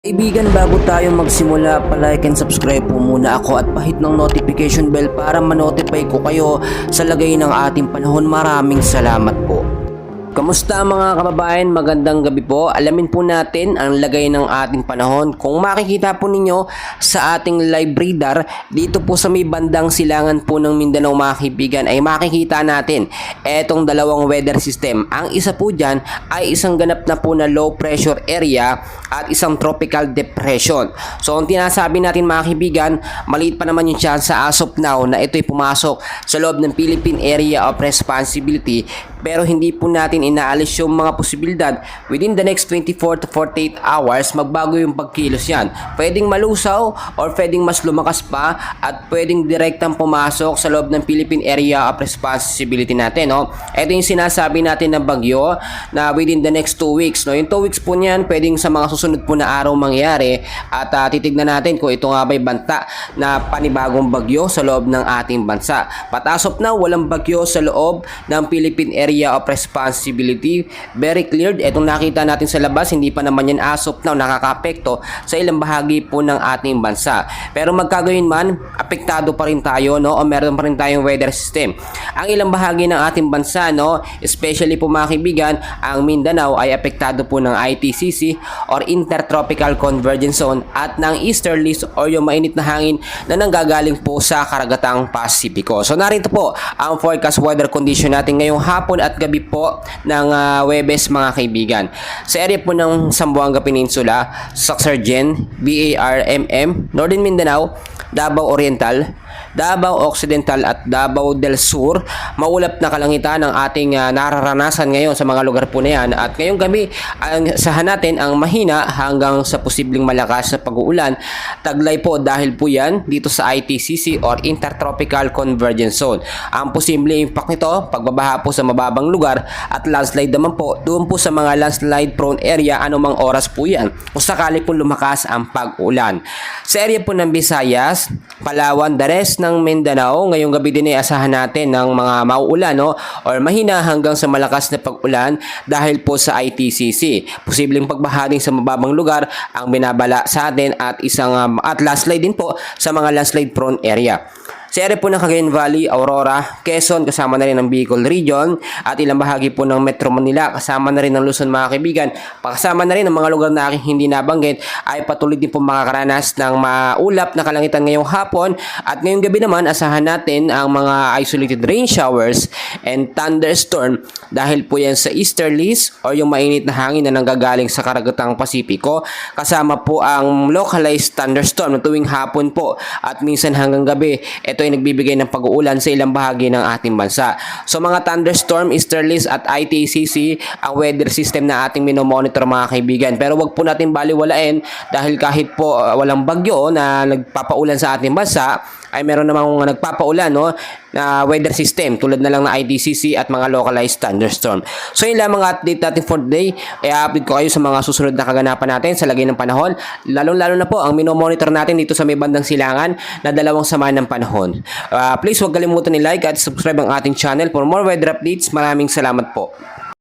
Kaibigan, bago tayo magsimula, palike and subscribe po muna ako at pahit ng notification bell para ma-notify ko kayo sa lagay ng ating panahon. Maraming salamat po. Kamusta mga kababayan? Magandang gabi po. Alamin po natin ang lagay ng ating panahon. Kung makikita po ninyo sa ating live radar, dito po sa may bandang silangan po ng Mindanao mga kaibigan, ay makikita natin etong dalawang weather system. Ang isa po dyan ay isang ganap na po na low pressure area at isang tropical depression. So ang tinasabi natin mga kaibigan, maliit pa naman yung chance as of now na ito'y pumasok sa loob ng Philippine Area of Responsibility, pero hindi po natin inaalis yung mga posibilidad within the next 24 to 48 hours magbago yung pagkilos yan. Pwedeng malusaw or pwedeng mas lumakas pa at pwedeng direktang pumasok sa loob ng Philippine Area of Responsibility natin. No? Ito yung sinasabi natin na bagyo na within the next 2 weeks. No? Yung 2 weeks po niyan pwedeng sa mga susunod po na araw mangyari at titignan natin kung ito nga ba'y banta na panibagong bagyo sa loob ng ating bansa. But as of now, walang bagyo sa loob ng Philippine Area of Responsibility. Very cleared. Itong nakita natin sa labas, hindi pa naman yan as of now nakaka-apekto sa ilang bahagi po ng ating bansa. Pero magkagayon man, apektado pa rin tayo, no? O meron pa rin tayong weather system. Ang ilang bahagi ng ating bansa, no? Especially po mga kaibigan, ang Mindanao ay apektado po ng ITCC or Intertropical Convergence Zone at ng easterlies or yung mainit na hangin na nanggagaling po sa karagatang Pasipiko. So narito po ang forecast weather condition natin ngayong hapon at gabi po ng Huwebes mga kaibigan. Sa area po ng Zamboanga Peninsula, Saxargen, BARMM, Northern Mindanao, Davao Oriental, Davao Occidental at Davao del Sur, maulap na kalangitan ang ating nararanasan ngayon sa mga lugar po na yan. At ngayong gabi, ang sahan natin ang mahina hanggang sa posibleng malakas na pag-uulan. Taglay po dahil po yan dito sa ITCC or Intertropical Convergence Zone. Ang posibleng impact nito, pagbabaha po sa mababang lugar at landslide naman po doon po sa mga landslide prone area anumang oras po yan kung sakali po lumakas ang pag-ulan. Sa area po ng Visayas, Palawan, the rest ng Mindanao, ngayong gabi din ay asahan natin ng mga mauulan, no? Or mahina hanggang sa malakas na pag-ulan dahil po sa ITCC. Posibleng pagbaha din sa mababang lugar ang binabala sa atin at isang at landslide din po sa mga landslide prone area. Sa area po ng Cagayan Valley, Aurora, Quezon, kasama na rin ang Bicol Region at ilang bahagi po ng Metro Manila, kasama na rin ang Luzon mga kaibigan. Kasama na rin ang mga lugar na aking hindi nabanggit ay patuloy din po makakaranas ng maulap na kalangitan ngayong hapon at ngayong gabi naman asahan natin ang mga isolated rain showers and thunderstorm dahil po yan sa easterlies or yung mainit na hangin na nanggagaling sa karagatang Pasipiko. Kasama po ang localized thunderstorm na tuwing hapon po at minsan hanggang gabi. Ito ay nagbibigay ng pag-uulan sa ilang bahagi ng ating bansa. So mga thunderstorm, easterlies at ITCC ang weather system na ating minomonitor mga kaibigan. Pero wag po natin baliwalain dahil kahit po walang bagyo na nagpapaulan sa ating bansa, ay meron namang nagpapaulan, no, na weather system tulad na lang na ITCC at mga localized thunderstorm. So yun lang mga update natin for today. I-update ko kayo sa mga susunod na kaganapan natin sa lagay ng panahon. Lalong-lalo na po ang minomonitor natin dito sa may bandang silangan na dalawang sama ng panahon. Please huwag kalimutan i-like at subscribe ang ating channel for more weather updates. Maraming salamat po.